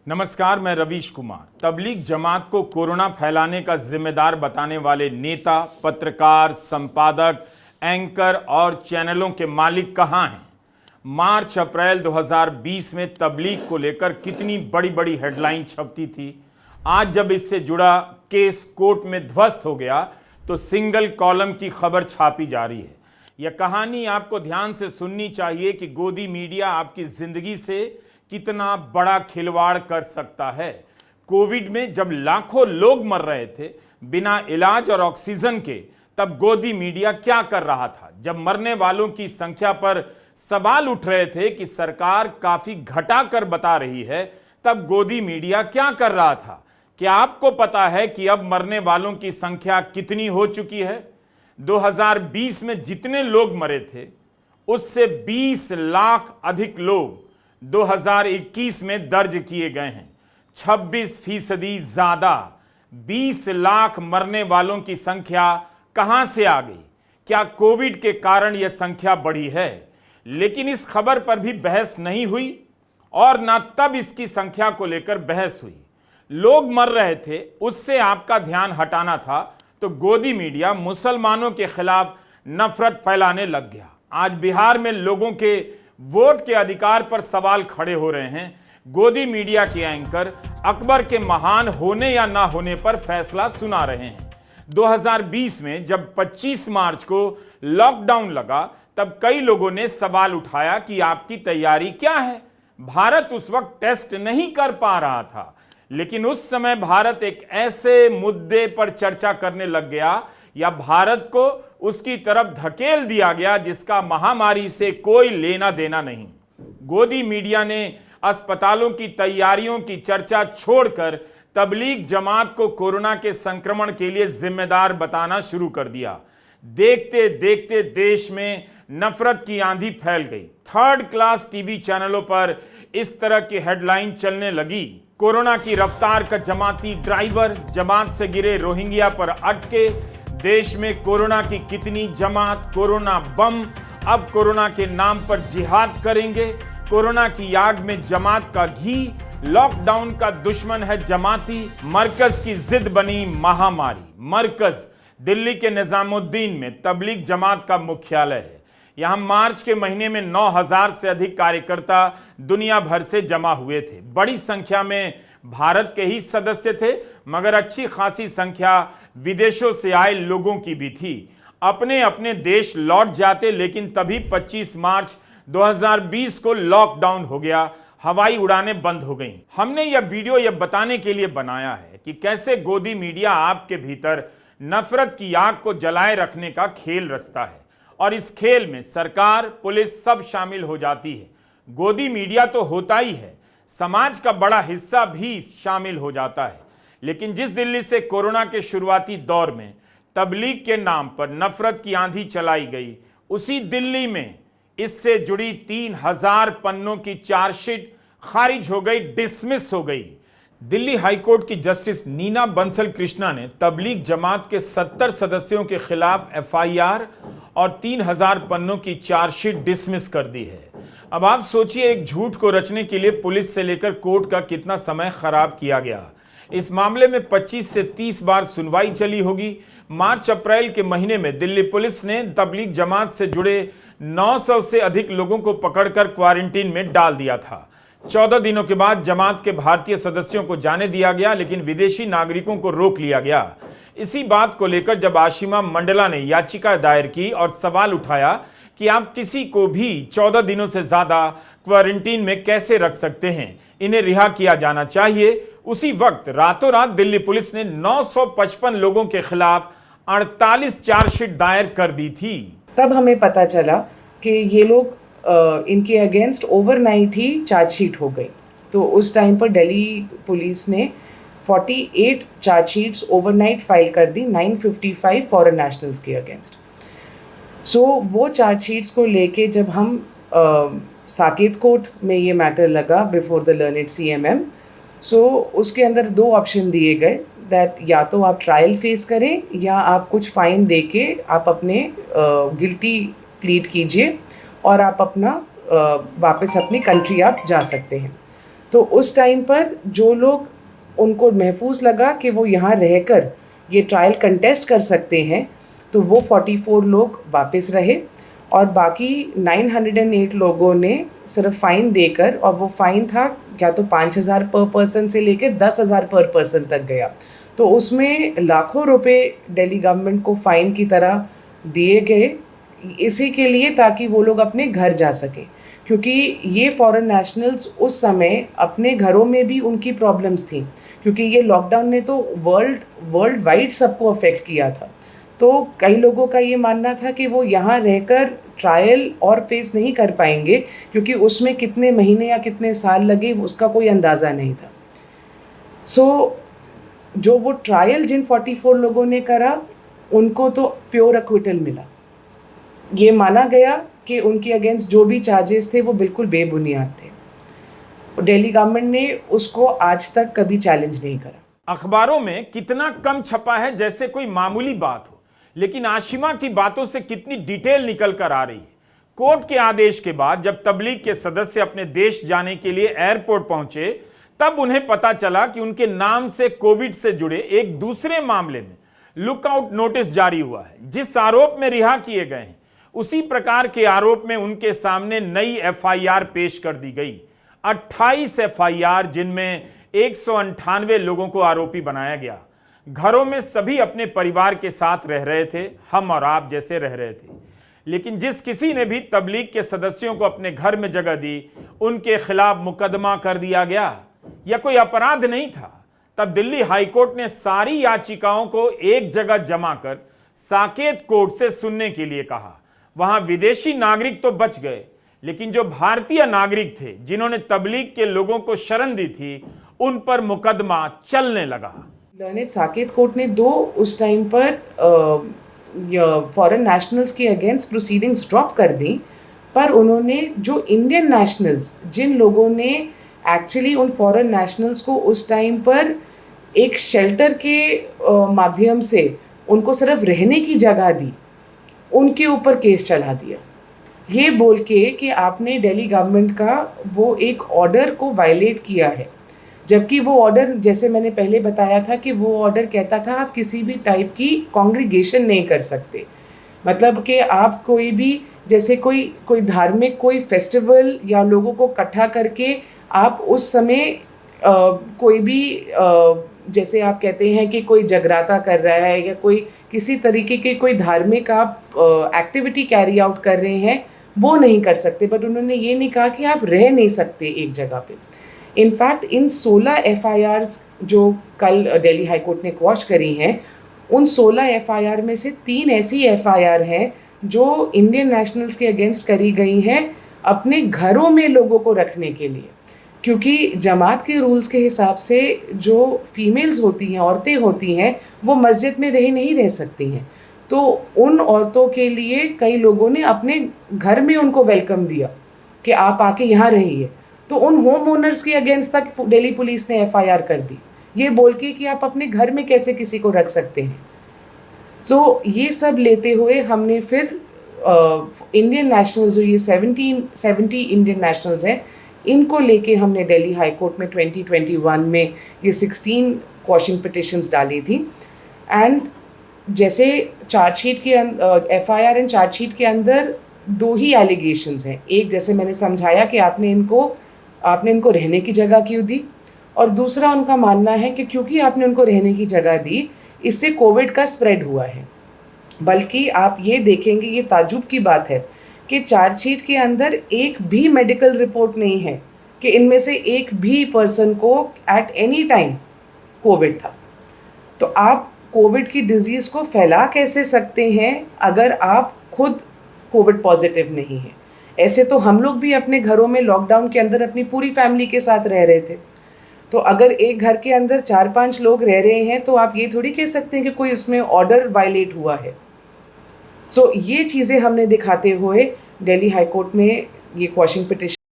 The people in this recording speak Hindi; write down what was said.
नमस्कार, मैं रवीश कुमार। तबलीग जमात को कोरोना फैलाने का जिम्मेदार बताने वाले नेता, पत्रकार, संपादक, एंकर और चैनलों के मालिक कहां हैं? मार्च अप्रैल 2020 में तबलीग को लेकर कितनी बड़ी बड़ी हेडलाइन छपती थी। आज जब इससे जुड़ा केस कोर्ट में ध्वस्त हो गया तो सिंगल कॉलम की खबर छापी जा रही है। यह कहानी आपको ध्यान से सुननी चाहिए कि गोदी मीडिया आपकी जिंदगी से कितना बड़ा खिलवाड़ कर सकता है। कोविड में जब लाखों लोग मर रहे थे बिना इलाज और ऑक्सीजन के, तब गोदी मीडिया क्या कर रहा था? जब मरने वालों की संख्या पर सवाल उठ रहे थे कि सरकार काफी घटा कर बता रही है, तब गोदी मीडिया क्या कर रहा था? क्या आपको पता है कि अब मरने वालों की संख्या कितनी हो चुकी है? 2020 में जितने लोग मरे थे उससे 20 लाख अधिक लोग 2021 में दर्ज किए गए हैं। 26% ज्यादा। 20 लाख मरने वालों की संख्या कहां से आ गई? क्या कोविड के कारण यह संख्या बढ़ी है? लेकिन इस खबर पर भी बहस नहीं हुई और ना तब इसकी संख्या को लेकर बहस हुई। लोग मर रहे थे, उससे आपका ध्यान हटाना था, तो गोदी मीडिया मुसलमानों के खिलाफ नफरत फैलाने लग गया। आज बिहार में लोगों के वोट के अधिकार पर सवाल खड़े हो रहे हैं। गोदी मीडिया के एंकर अकबर के महान होने या ना होने पर फैसला सुना रहे हैं। 2020 में जब 25 मार्च को लॉकडाउन लगा, तब कई लोगों ने सवाल उठाया कि आपकी तैयारी क्या है? भारत उस वक्त टेस्ट नहीं कर पा रहा था, लेकिन उस समय भारत एक ऐसे मुद्दे पर चर्चा करने लग गया या भारत को उसकी तरफ धकेल दिया गया जिसका महामारी से कोई लेना देना नहीं। गोदी मीडिया ने अस्पतालों की तैयारियों की चर्चा छोड़कर तबलीग जमात को कोरोना के संक्रमण के लिए जिम्मेदार बताना शुरू कर दिया। देखते देखते देश में नफरत की आंधी फैल गई। थर्ड क्लास टीवी चैनलों पर इस तरह की हेडलाइन चलने लगी। कोरोना की रफ्तार का जमाती ड्राइवर, जमात से गिरे रोहिंग्या पर अटके, देश में कोरोना की कितनी जमात, कोरोना बम, अब कोरोना के नाम पर जिहाद करेंगे, कोरोना की आग में जमात का घी, लॉकडाउन का दुश्मन है जमाती, मरकज की जिद बनी महामारी। मरकज दिल्ली के निजामुद्दीन में तबलीग जमात का मुख्यालय है। यहां मार्च के महीने में 9,000 से अधिक कार्यकर्ता दुनिया भर से जमा हुए थे। बड़ी संख्या में भारत के ही सदस्य थे, मगर अच्छी खासी संख्या विदेशों से आए लोगों की भी थी। अपने अपने देश लौट जाते, लेकिन तभी 25 मार्च 2020 को लॉकडाउन हो गया, हवाई उड़ानें बंद हो गईं। हमने यह वीडियो यह बताने के लिए बनाया है कि कैसे गोदी मीडिया आपके भीतर नफरत की आग को जलाए रखने का खेल रचता है, और इस खेल में सरकार, पुलिस सब शामिल हो जाती है। गोदी मीडिया तो होता ही है, समाज का बड़ा हिस्सा भी शामिल हो जाता है। लेकिन जिस दिल्ली से कोरोना के शुरुआती दौर में तबलीग के नाम पर नफरत की आंधी चलाई गई, उसी दिल्ली में इससे जुड़ी 3,000 पन्नों की चार्जशीट खारिज हो गई, डिसमिस हो गई। दिल्ली हाईकोर्ट की जस्टिस नीना बंसल कृष्णा ने तबलीग जमात के 70 सदस्यों के खिलाफ FIR और 3,000 पन्नों की चार्जशीट डिसमिस कर दी है। अब आप सोचिए, एक झूठ को रचने के लिए पुलिस से लेकर कोर्ट का कितना समय खराब किया गया। इस मामले में 25 से 30 बार सुनवाई चली होगी। मार्च अप्रैल के महीने में दिल्ली पुलिस ने तबलीग जमात से जुड़े 900 से अधिक लोगों को पकड़कर क्वारंटीन में डाल दिया था। 14 दिनों के बाद जमात के भारतीय सदस्यों को जाने दिया गया, लेकिन विदेशी नागरिकों को रोक लिया गया। इसी बात को लेकर जब आशिमा मंडला ने याचिका दायर की और सवाल उठाया कि आप किसी को भी 14 दिनों से ज्यादा क्वारंटीन में कैसे रख सकते हैं, इन्हें रिहा किया जाना चाहिए, उसी वक्त रातों रात दिल्ली पुलिस ने 955 लोगों के खिलाफ 48 चार्जशीट दायर कर दी थी। तब हमें पता चला कि ये लोग इनके अगेंस्ट ओवरनाइट ही चार्जशीट हो गई। तो उस टाइम पर दिल्ली पुलिस ने 48 चार्जशीट्स ओवरनाइट फाइल कर दी 955 फॉरेन नेशनल्स के अगेंस्ट। सो वो चार्जशीट्स को लेके जब हम साकेत कोर्ट में ये मैटर लगा बिफोर द लर्नेड CMM, सो उसके अंदर 2 ऑप्शन दिए गए दैट या तो आप ट्रायल फेस करें या आप कुछ फाइन दे के आप अपने गिल्टी प्लीड कीजिए और आप अपना वापस अपनी कंट्री आप जा सकते हैं। तो उस टाइम पर जो लोग उनको महफूज लगा कि वो यहाँ रहकर ये ट्रायल कंटेस्ट कर सकते हैं, तो वो 44 लोग वापस रहे और बाकी 908 लोगों ने सिर्फ फ़ाइन देकर, और वो फ़ाइन था क्या तो 5,000 पर पर्सन से लेकर 10,000 पर पर्सन तक गया। तो उसमें लाखों रुपए दिल्ली गवर्नमेंट को फ़ाइन की तरह दिए गए, इसी के लिए ताकि वो लोग अपने घर जा सकें, क्योंकि ये फॉरेन नेशनल्स उस समय अपने घरों में भी उनकी प्रॉब्लम्स थी, क्योंकि ये लॉकडाउन ने तो वर्ल्ड वाइड सबको अफेक्ट किया था। तो कई लोगों का ये मानना था कि वो यहाँ रहकर ट्रायल और फेस नहीं कर पाएंगे, क्योंकि उसमें कितने महीने या कितने साल लगे उसका कोई अंदाज़ा नहीं था। सो जो वो ट्रायल जिन 44 लोगों ने करा, उनको तो प्योर एक्विटल मिला। ये माना गया कि उनके अगेंस्ट जो भी चार्जेस थे वो बिल्कुल बेबुनियाद थे। दिल्ली गवर्नमेंट ने उसको आज तक कभी चैलेंज नहीं करा। अखबारों में कितना कम छपा है जैसे कोई मामूली बात हो, लेकिन आशिमा की बातों से कितनी डिटेल निकल कर आ रही है। कोर्ट के आदेश के बाद जब तबलीग के सदस्य अपने देश जाने के लिए एयरपोर्ट पहुंचे, तब उन्हें पता चला कि उनके नाम से कोविड से जुड़े एक दूसरे मामले में लुकआउट नोटिस जारी हुआ है। जिस आरोप में रिहा किए गए हैं, उसी प्रकार के आरोप में उनके सामने नई एफआईआर पेश कर दी गई। 28 एफआईआर, जिनमें 198 लोगों को आरोपी बनाया गया। घरों में सभी अपने परिवार के साथ रह रहे थे, हम और आप जैसे रह रहे थे। लेकिन जिस किसी ने भी तबलीग के सदस्यों को अपने घर में जगह दी, उनके खिलाफ मुकदमा कर दिया गया। यह कोई अपराध नहीं था। तब दिल्ली हाईकोर्ट ने सारी याचिकाओं को एक जगह जमा कर साकेत कोर्ट से सुनने के लिए कहा। वहां विदेशी नागरिक तो बच गए, लेकिन जो भारतीय नागरिक थे, जिन्होंने तबलीग के लोगों को शरण दी थी, उन पर मुकदमा चलने लगा। लर्नेड साकेत कोर्ट ने उस टाइम पर फॉरेन नेशनल्स के अगेंस्ट प्रोसीडिंग्स ड्रॉप कर दी, पर उन्होंने जो इंडियन नेशनल्स, जिन लोगों ने एक्चुअली उन फॉरेन नेशनल्स को उस टाइम पर एक शेल्टर के माध्यम से उनको सिर्फ रहने की जगह दी, उनके ऊपर केस चला दिया, ये बोल के कि आपने दिल्ली गवर्नमेंट का वो एक ऑर्डर को वायलेट किया है। जबकि वो ऑर्डर, जैसे मैंने पहले बताया था कि वो ऑर्डर कहता था आप किसी भी टाइप की कॉन्ग्रीगेशन नहीं कर सकते। मतलब कि आप कोई भी, जैसे कोई धार्मिक कोई फेस्टिवल या लोगों को इकट्ठा करके आप उस समय कोई भी जैसे आप कहते हैं कि कोई जगराता कर रहा है या कोई किसी तरीके के कोई धार्मिक आप एक्टिविटी कैरी आउट कर रहे हैं, वो नहीं कर सकते। बट उन्होंने ये नहीं कहा कि आप रह नहीं सकते एक जगह पे। इनफैक्ट इन 16 एफआईआर्स जो कल दिल्ली हाई कोर्ट ने क्वॉश करी हैं, उन 16 एफआईआर में से 3 ऐसी एफआईआर हैं जो इंडियन नेशनल्स के अगेंस्ट करी गई हैं अपने घरों में लोगों को रखने के लिए, क्योंकि जमात के रूल्स के हिसाब से जो फीमेल्स होती हैं, औरतें होती हैं, वो मस्जिद में नहीं रह सकती हैं। तो उन औरतों के लिए कई लोगों ने अपने घर में उनको वेलकम दिया कि आप आके यहाँ रहिए। तो उन होम ओनर्स के अगेंस्ट तक दिल्ली पुलिस ने एफआईआर कर दी, ये बोल के कि आप अपने घर में कैसे किसी को रख सकते हैं। तो ये सब लेते हुए हमने फिर इंडियन नेशनल्स, जो ये 70 इंडियन नेशनल्स हैं, इनको लेके हमने दिल्ली हाई कोर्ट में 2021 में ये 16 क्वॉशिंग पिटिशंस डाली थी। एंड जैसे चार्जशीट के एफआईआर एंड चार्जशीट के अंदर 2 ही एलिगेशंस हैं। एक, जैसे मैंने समझाया कि आपने इनको रहने की जगह क्यों दी, और दूसरा उनका मानना है कि क्योंकि आपने उनको रहने की जगह दी, इससे कोविड का स्प्रेड हुआ है। बल्कि आप ये देखेंगे, ये ताज्जुब की बात है कि चार्जशीट के अंदर एक भी मेडिकल रिपोर्ट नहीं है कि इनमें से एक भी पर्सन को एट एनी टाइम कोविड था। तो आप कोविड की डिजीज़ को फैला कैसे सकते हैं अगर आप खुद कोविड पॉजिटिव नहीं हैं? ऐसे तो हम लोग भी अपने घरों में लॉकडाउन के अंदर अपनी पूरी फैमिली के साथ रह रहे थे। तो अगर एक घर के अंदर 4-5 लोग रह रहे हैं, तो आप ये थोड़ी कह सकते हैं कि कोई उसमें ऑर्डर वायलेट हुआ है। सो ये चीज़ें हमने दिखाते हुए दिल्ली हाई कोर्ट में ये क्वॉशिंग पिटिशन